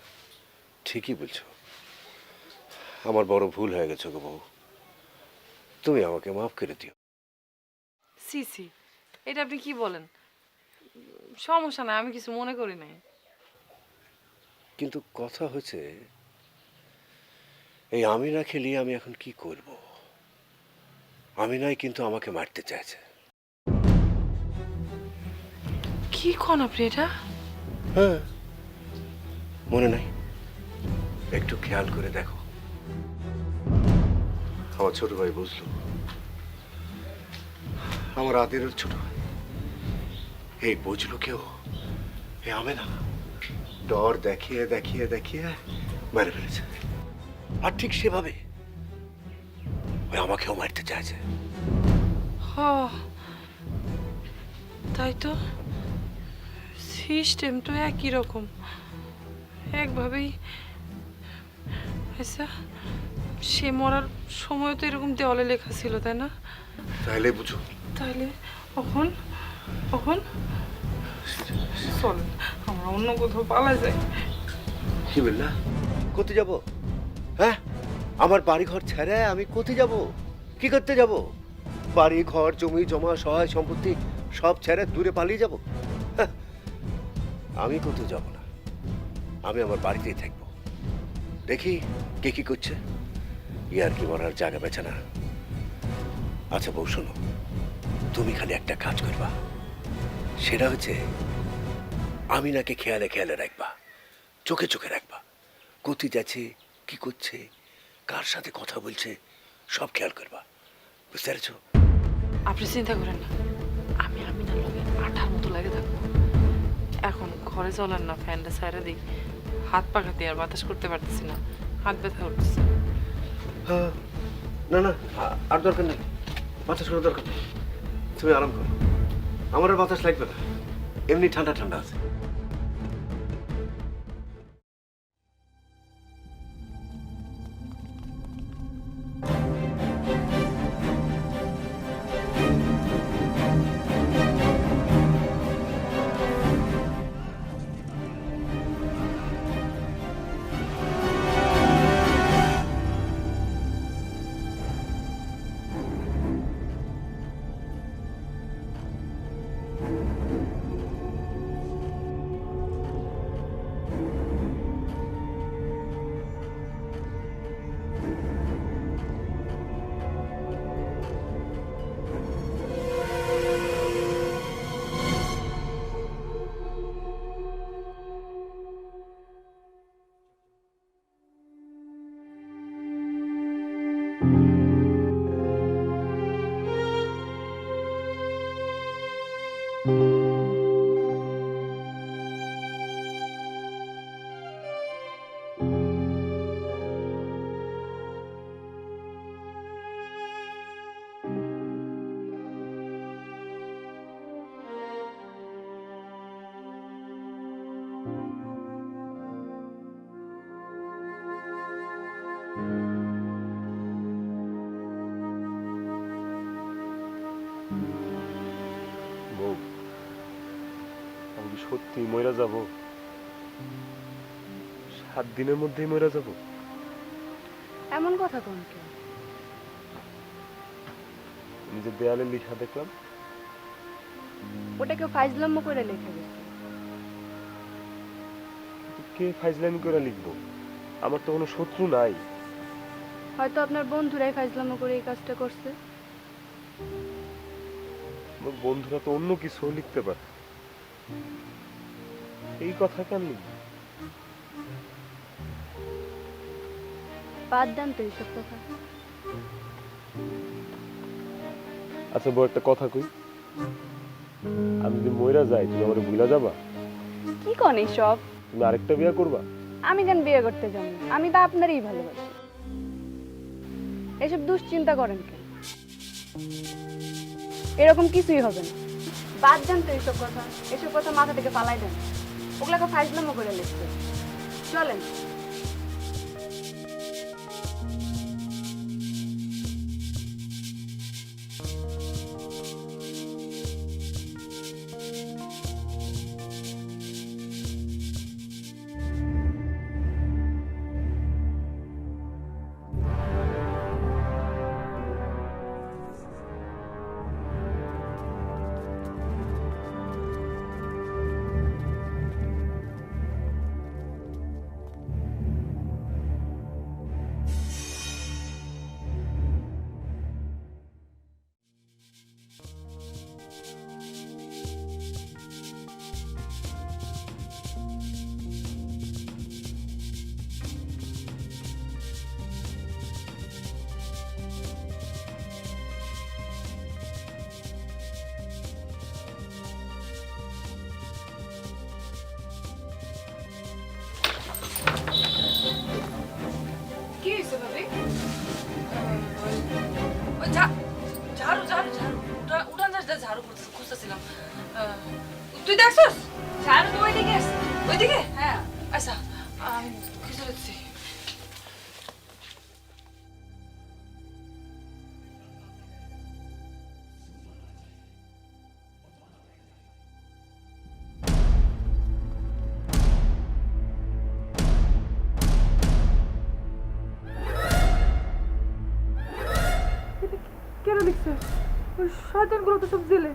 ঠিকই বলছো। আমার বড় ভুল হয়ে গেছে গো বউ, তুমি আমাকে মাফ করে দিও। সি সি, এটা আপনি কি বলেন? সমস্যা নাই, আমি কিছু মনে করি নাই। কিন্তু কথা হচ্ছে, এই আমিনা খেলিয়ে আমি এখন কি করব? আমিনাই কিন্তু আমাকে মারতে চাইছে। কি কোন আপনি এটা? হ্যাঁ, মনে নাই? একটু খেয়াল করে দেখো। আমার ছোট ভাই বুঝলো, আমার আদেরের ছোট ভাই, এই বুঝলো কেউ, এ আমেনা ডর দেখিয়ে দেখিয়ে দেখিয়ে মেরে ফেলেছে। আর ঠিক সেভাবে ওই আমাকেও মারতে চাইছে। হ, তাই তো, সিস্টেম তো একই রকম, একভাবেই। আচ্ছা, সে মরার সময় তো এরকম দেওয়ালে লেখা ছিল, তাই না? তাহলে বুঝো। তাহলে কখন কখন চলেন আমরা অন্য কোথাও পালা যাই। কি বললা? কোথায় যাব? হ্যাঁ, আমার বাড়ি ঘর ছেড়ে আমি কোথায় যাব? কি করতে যাব? বাড়ি ঘর জমি জমা সহায় সম্পত্তি সব ছেড়ে দূরে পালিয়ে যাব? হ্যাঁ, আমি কোথাও যাব না, আমি আমার বাড়িতেই থাকবো। দেখি কে কি করছে, ইয়ার কি মরার জায়গা বেছে না। আচ্ছা বউ, শোনো, তুমি খালি একটা কাজ করবা, সেটা হচ্ছে আমিনাকে খেয়ালে খেয়ালে রাখবা, চোখে চোখে রাখবা। কোথায় যাচ্ছে, কি করছে, কার সাথে কথা বলছে, সব খেয়াল করবা। বুঝতে পেরেছো? আপনি চিন্তা করেন না, আমি আমিনার লগে আঠার মতো লাগে থাকবো। এখন ঘরে চলেন না, ফ্যানটা সাইডে দিই, হাত পাখাতে আর বাতাস করতে পারতেছি না, হাত ব্যথা উঠছে। হ্যাঁ, না না, আর দরকার নেই, বাতাস করার দরকার নেই। তুমি আরাম করো, আমার আর বাতাস লাগবে না, এমনি ঠান্ডা ঠান্ডা আছে। বউ, আমি কি সত্যি মইরা যাব? 7 দিনের মধ্যেই মইরা যাব? এমন কথা কোন কেউ? আমি যে দেয়ালে লিখা দেখলাম, ওটা কেউ ফাইজলাম্য করে লেখা গেছে। কে ফাইজলামি করে লিখবো? আমার তো কোনো শত্রু নাই। হয়তো আপনার বন্ধুরাই ফাইজলাম্য করে এই কাজটা করছে। আমার বন্ধুরা তো অন্য কিছু লিখতে পারে, এই কথা কেন লিখবে? বাদ দেন তো এইসব কথা। আচ্ছা বউ, একটা কথা কই, আমি যদি মইরা যাই তুমি আমার ভুলা যাবা? কি কন এইসব? তুমি আরেকটা বিয়ে করবা? আমি কেন বিয়ে করতে যাবো? আমি তো আপনারই ভালোবাসি। এসব দুশ্চিন্তা করেন কেন? এরকম কিছুই হবে না। বাদ দেন তো এইসব কথা, এসব কথা মাথা থেকে পালাই দেন। ওগুলাকে ফাইজলামো করে লিখতে চলেন। কি হয়েছে ভাবি? ঝাড়ু ঝাড়ু ঝাড়ু উঠান ঝাড়ু খুঁজতেছিলাম। তুই দেখছস? ঝাড়ু তো ওইদিকে আছে। ওইদিকে? হ্যাঁ। আচ্ছা আমি খুঁজে দিচ্ছি। কেন লিখছে? ওই শয়তানগুলো তো সব জেলে।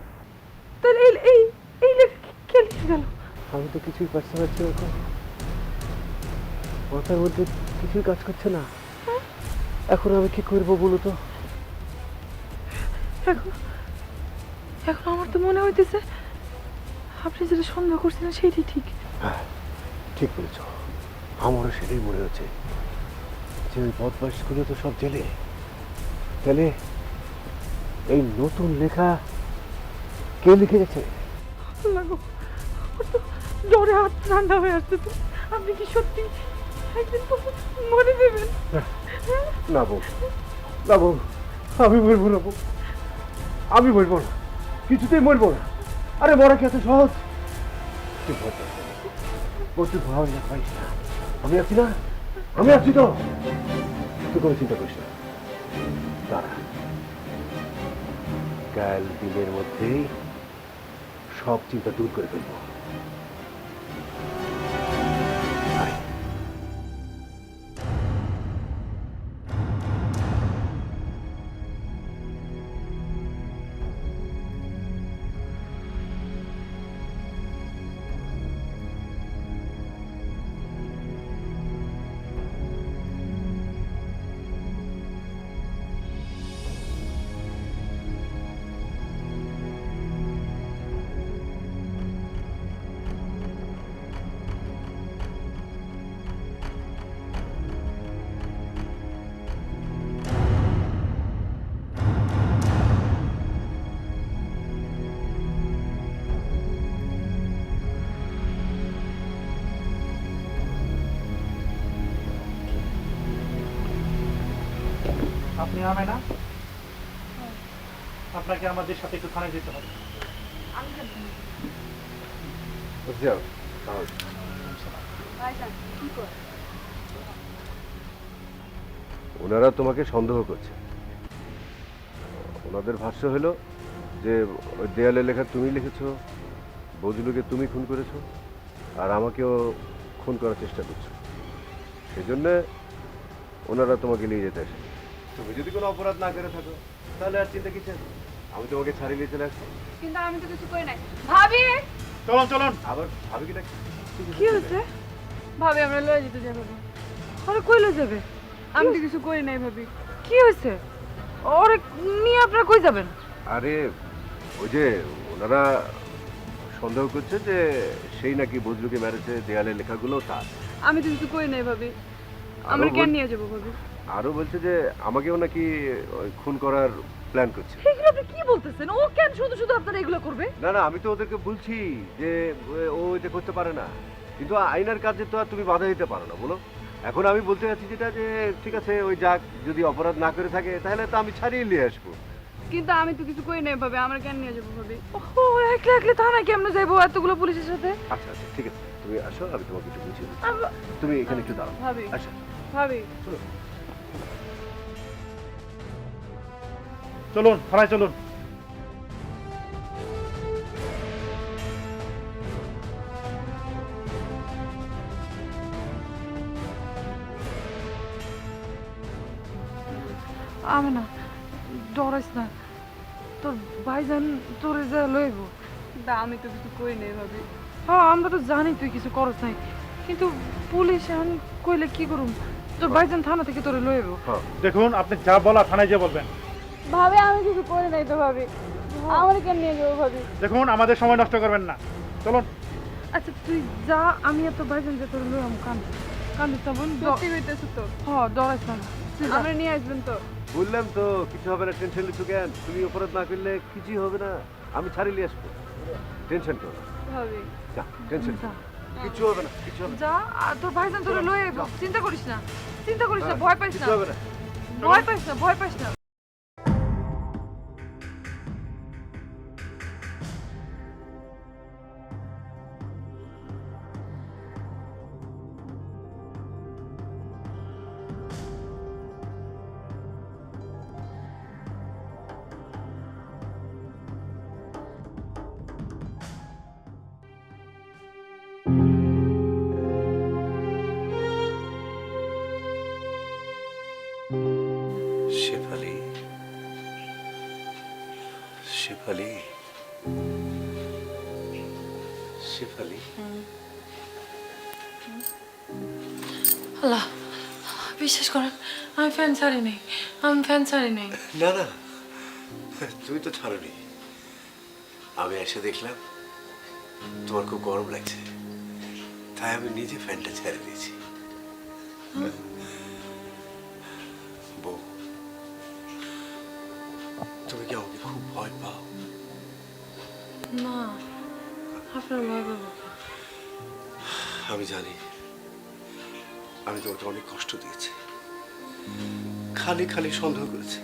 তাহলে এই এই এই লেখা কে লিখে গেল? আমি তো কিছুই পারতে পারছি না, মাথার মধ্যে কিছুই কাজ করছে না। এখন আমি কি করবো বলো তো? এখন এখন আমার তো মনে হইতেছে আপনি যেটা সন্দেহ করছিলেন সেইটাই ঠিক। হ্যাঁ, ঠিক বলেছ। আমারও সেটাই মনে হচ্ছে যে ওই বদমাইশগুলো তো সব জেলে। তাহলে এই নতুন লেখা কে লিখে গেছে? লাগো আমার তো ডরে হাত ঠান্ডা হয়ে আসছে। তো আপনি কি সত্যি একদিন তো মরে দেবেন? না বউ, না বউ, আমি মরবো না বউ, আমি মরবো না, কিছুতেই মরবো না। আরে মরা কি এত সহজ? তুই ভয় পাস না বউ, তুই ভয় না পাইস না, আমি আছি না, আমি আছি তো, তুই কোনো চিন্তা করিস না। দাঁড়া, কাল দিনের মধ্যেই সব চিন্তা দূর করে ফেলবো। আপনি আমেন না? আপনাকে আমাদের সাথে একটু থানায় যেতে হবে। যাও তাহলে। ওনারা তোমাকে সন্দেহ করছে। ওনাদের ভাষ্য হলো যে ওই দেয়ালে লেখা তুমি লিখেছো, বজলুকে তুমি খুন করেছো, আর আমাকেও খুন করার চেষ্টা করছো। সেজন্য ওনারা তোমাকে নিয়ে যেতে আসে। তুমি যদি কোনো অপরাধ না করে থাকো তাহলে আর চিন্তা কিসের? আমি তোমাকে ছাড়িয়ে নিয়ে চলে আসবো। কিন্তু আমি তো কিছু করি নাই। ভাবি, চলুন চলুন। আবার ভাবি কি কি হয়েছে? ভাবি আমরা লয়ে যেতে যাবো। আরে কই লয়ে যাবে? আমি তো কিছু করি নাই ভাবি। কি হয়েছে? ওরে নিয়ে আপনারা কই যাবেন? আরে ওই যে ওনারা সন্দেহ করছে যে সেই নাকি বজলুকে মেরেছে, দেয়ালে লেখাগুলো তার। আমি তো কিছু করি নাই ভাবি, আরো আমরা কেন বল- নিয়ে যাবো ভাবি? আরো বলছে যে আমাকেও নাকি ওই খুন করার প্ল্যান করছে। এগুলো আপনি কি বলতেছেন? ও কেন শুধু শুধু আপনারা এগুলো করবে? না না, আমি তো ওদেরকে বলছি যে ও এটা করতে পারে না, কিন্তু আইনের কাজে তো আর তুমি বাধা দিতে পারো না, বলো। এখন আমি বলতে চাচ্ছি যেটা, যে ঠিক আছে ওই যাক, যদি অপরাধ না করে থাকে তাহলে তো আমি ছাড়িয়ে নিয়ে আসবো। কিন্তু আমি তো কিছু করি নাই ভাবি, আমরা কেন নিয়ে যাবো ভাবি? ও একলা একলা থানায় কেমনে যাইবো এতগুলো পুলিশের সাথে? আচ্ছা আচ্ছা ঠিক আছে, তুমি আসো, আমি তোমাকে একটু বুঝিয়ে দিচ্ছি। আম- তুমি এখানে একটু দাঁড়াও। ভাবি আচ্ছা ভাবি চলো। চলুন থানায় চলুন। আমি না, ডরাইস না, তোর ভাইজান তোরে যা লইব। কিন্তু আমি তো কিছু করি নাই ভাবি। হ্যাঁ আমরা তো জানি তুই কিছু করস নাই, কিন্তু পুলিশ এখন কইলে কি করুম? তোর ভাইজান থানা থেকে তোরে লইব। হ্যাঁ দেখুন আপনি যা বলা থানায় গিয়ে বলবেন। ভাবি আমি কিছু করি নাই তো ভাবি, আমরা কেন নিয়ে যাবো ভাবি? দেখুন আমাদের সময় নষ্ট করবেন না, চলুন। আচ্ছা তুই যা, আমি আর তোর ভাইজান যে তোরে লইম। কান্দিস না বোন। সত্যি হইতেছে তো? হ্যাঁ ডরাইস না, তুই যা। আমরা নিয়ে আসবেন তো? বললাম তো কিছু হবে না, টেনশন নিচ্ছ কেন? তুমি অপরাধ না করলে কিছুই হবে না, আমি ছাড়িয়ে নিয়ে আসবো, টেনশন করো না। ভাবি যা, টেনশন যা কিছু হবে না, কিছু হবে না। যা, আর তোর ভাইজান তোরে লই আইব। চিন্তা করিস না, চিন্তা করিস না, হ্যাঁ, ভয় পাইস না, কিছু হবে না। ভয় পাইস না, ভয় পাইস না। শেফালি, শেফালি, শেফালি। আল্লাহ, বিশ্বাস করেন আমি ফ্যান ছাড়ি নাই, আমি ফ্যান ছাড়ি নাই। না না, তুমি তো ছাড়োনি। আমি এসে দেখলাম তোমার খুব গরম লাগছে, তাই আমি নিজে ফ্যানটা ছেড়ে দিয়েছি। বউ, তুমি কি আমাকে খুব ভয় পাও? না, আপনার ভয় পাবো। আমি জানি আমি তোমাকে অনেক কষ্ট দিয়েছি, খালি খালি সন্দেহ করেছি।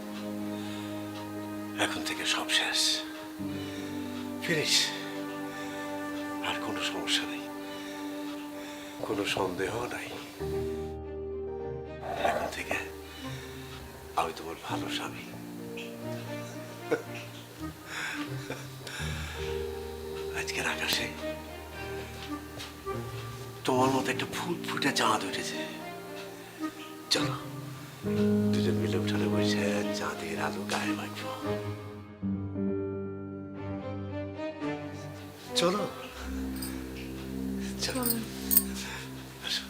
এখন থেকে সব শেষ, ফিনিশ। আর কোনো সমস্যা নেই, কোনো সন্দেহ নাই। এখন থেকে আমি তোমার ভালো স্বামী। আজকের আকাশে তোমার মতো একটা ফুল ফুটে চাঁদ উঠেছে। চলো দুজন মিলে উঠানে বসে চাঁদের আলো গায়ে মাখবো। চলো চলো আসো।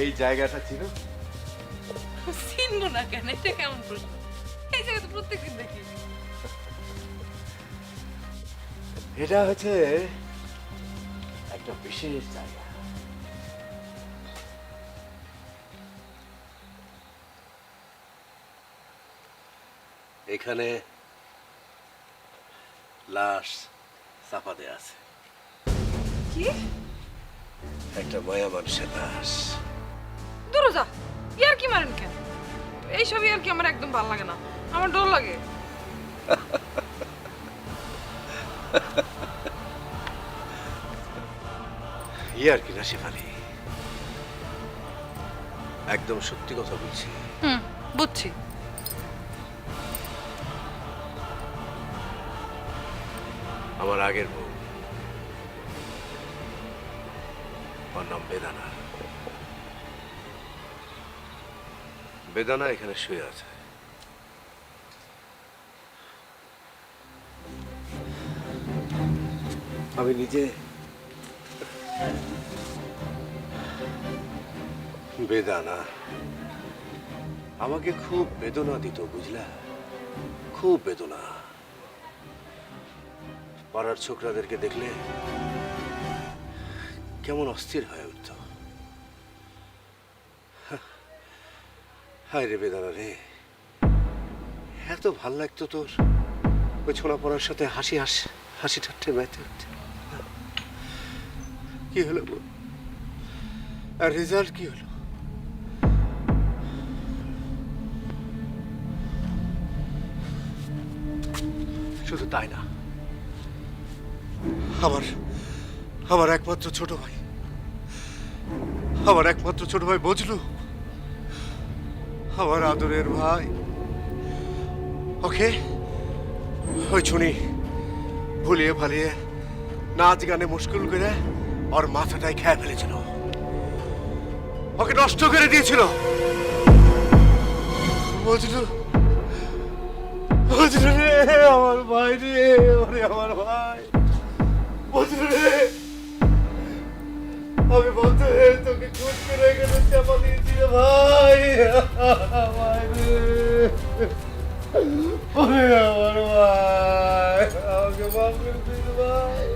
এই জায়গাটা ছিল চিনবো না কেন? এটা কেমন প্রশ্ন? এই জায়গা তো প্রত্যেকদিন দেখি। এটা হচ্ছে একটা বিশেষ জায়গা। এখানে লাশ চাপা দেয়া আছে, কি? একটা মায়া মানুষের লাশ। দূরে যা, ইয়ার কি মারেন কেন? এইসব ইয়ার কি আমার একদম ভালো লাগে না, আমার ডর লাগে। ইয়ার কি না শেফালি, একদম সত্যি কথা বলছি। বুঝছি। আমার আগের বউ, ওর নাম বেদানা। বেদানা এখানে শুয়ে আছে। আমি নিজে বেদানা আমাকে খুব বেদনা দিত, বুঝলা? খুব বেদনা। পাড়ার ছোকরাদেরকে দেখলে কেমন অস্থির হয়ে উঠত। হায় রে বেদানা রে, এত ভাল লাগতো তোর ওই ছোনা পড়ার সাথে হাসি ঠাট্টে মেতে উঠতে। কি হলো বল? আর রেজাল্ট কি হলো? শুধু তাই না, আমার একমাত্র ছোট ভাই বজলু, আমার আদরের ভাই, ওকে ওই ছুনি ভুলিয়ে ভালিয়ে নাচ গানে মুশকিল করে ওর মাথাটাই খেয়ে ফেলেছিল, ওকে নষ্ট করে দিয়েছিল। বজলু রে, আমার ভাই রে, ওরে আমার ভাই বজলু রে, আমি বলতে তোকে খুন করে গেলে চাপা দিয়েছি রে ভাই। ভাই রে, ওরে আমার ভাই, আমাকে মাফ করে দিন ভাই।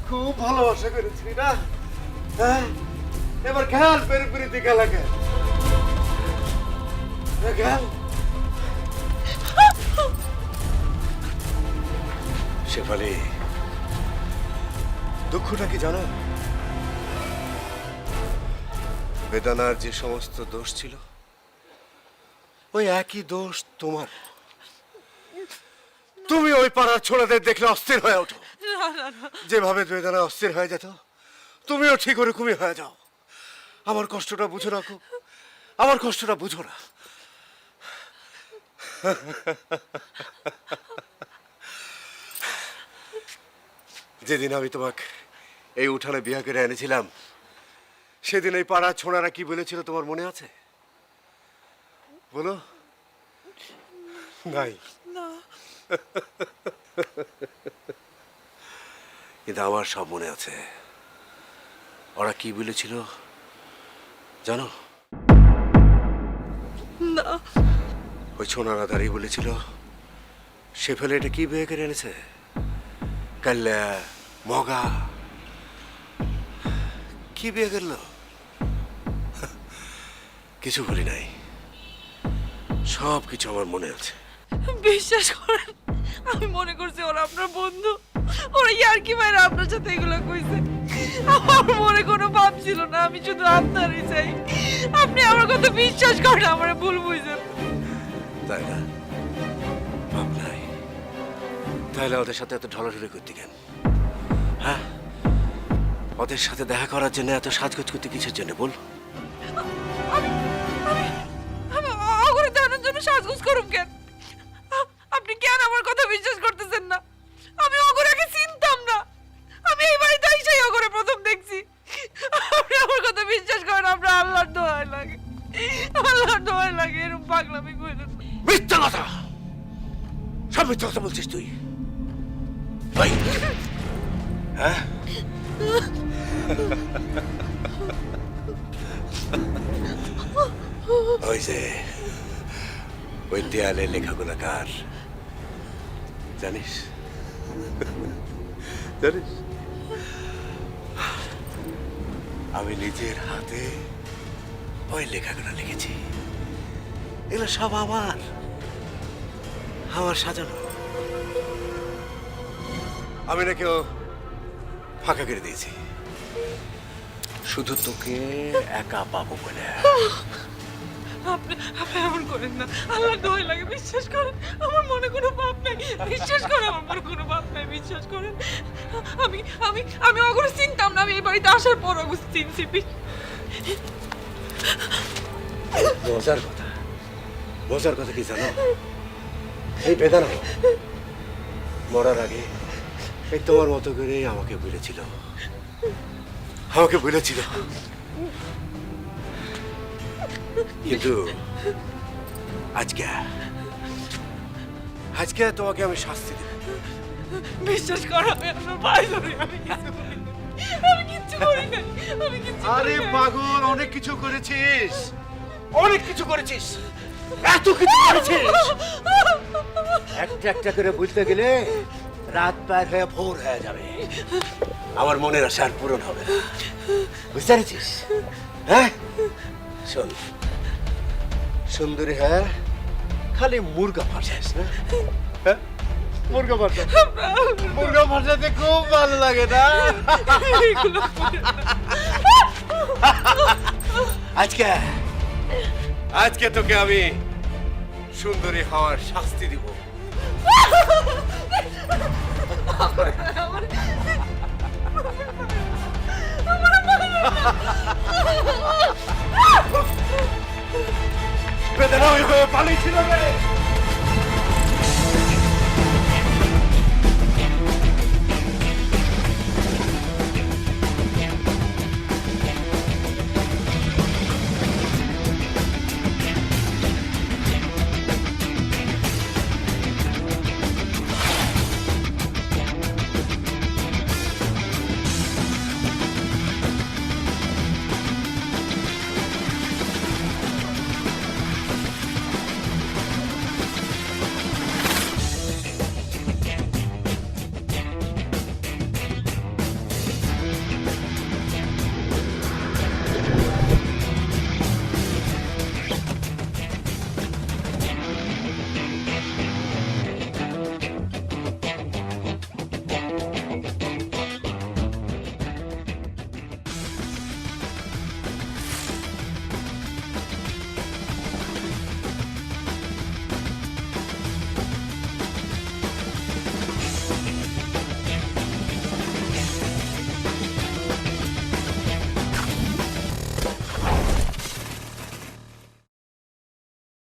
খুব ভালোবাসা করেছি না? হ্যাঁ, এবার খেয়াল পেরে পেরিতে খেলা খেল। শেফালি, দুঃখটা কি জানো? বেদানার যে সমস্ত দোষ ছিল, ওই একই দোষ তোমার। তুমি ওই পাড়ার ছোড়াদের দেখলে অস্থির হয়ে ওঠো। যেভাবে বেদানা অস্থির হয়ে যেত, তুমিও ঠিক ওরকমই হয়ে যাও। আমার কষ্টটা বুঝো না, আমার কষ্টটা বুঝো না। যেদিন আমি তোমাকে এই উঠানে বিয়ে করে এনেছিলাম, সেদিন এই পাড়ার ছোড়ারা কি বলেছিল তোমার মনে আছে? বলো। নাই? কিন্তু আমার সব মনে আছে। ওরা কি বলেছিল জানো? না। ওই ছোনারা দাঁড়িয়ে বলেছিল, সে ফেলে এটা কি বিয়ে করে এনেছে? কাল্লা মগা কি বিয়ে করলো? কিছু বলি নাই, সব কিছু আমার মনে আছে। বিশ্বাস করেন, আমি মনে করছি ওরা আপনার বন্ধু, ওরা ইয়ার কি বাইরে আপনার সাথে এগুলো কইছে। আমার মনে কোনো ভাব ছিল না, আমি শুধু আপনারই চাই। আপনি আমার কথা বিশ্বাস করেন, আমার ভুল বুঝেন। তাই না? ভাব নাই? তাহলে ওদের সাথে এত ঢলাঢলি করতে কেন? হ্যাঁ, ওদের সাথে দেখা করার জন্য এত সাজগোজ করতে কিসের জন্য বল? আমি অগরে জানার জন্য সাজগোজ করুম কেন? আপনি কেন আমার কথা বিশ্বাস করতেছেন না? আমি অগরাকে চিনতাম না, আমি এই বাড়িতে এসেই অগরে প্রথম দেখছি। আপনি আমার কথা বিশ্বাস করেন, আপনার আল্লাহর দোহাই লাগে, আল্লাহর দোহাই লাগে, এরকম পাগলামি কইলেন না। মিথ্যা কথা, সব মিথ্যা কথা বলছিস তুই। ভাই হ্যাঁ, ওই যে ওই দেয়ালে লেখাগুলো কার জানিস? জানিস, আমি নিজের হাতে ওই লেখাগুলো লিখেছি। এগুলো সব আমার সাজানো। আমি না কেউ ফাঁকা করে দিয়েছি, শুধু তোকে একা পাবো বলে। আপনি আপনি এমন করেন না, আল্লাহ দোহাই লাগে, বিশ্বাস করেন, আমার মনে কোনো পাপ নাই, বিশ্বাস করেন, আমার মনে কোনো পাপ নাই, বিশ্বাস করেন। আমি আমি আমি ওগুলো চিনতাম না, আমি এই বাড়িতে আসার পর ওগুলো চিনছি। মজার কথা কি জানো? এই বেদানা মরার আগে এই তোমার মতো করে আমাকে বলেছিল, কিন্তু আজকে তোমাকে আমি শাস্তি দেব। বিশ্বাস করো, আমি আপনার ভাই ধরে আমি কিচ্ছু করি নাই, আমি কিচ্ছু আরে পাগল, অনেক কিছু করেছিস, এত কিছু করেছিস। একটা একটা করে বুঝতে গেলে রাত পার হয়ে ভোর হয়ে যাবে, আমার মনের আশা আর পূরণ হবে না, বুঝতে পেরেছিস? হ্যাঁ শোন সুন্দরী, হ্যাঁ খালি মুরগা ফাঁসাস না, হ্যাঁ মুরগা ফাঁসাতে খুব ভালো লাগে না? আজকে তোকে আমি সুন্দরী হওয়ার শাস্তি দিব। বেদনা ওইভাবে পালিয়েছিল রে।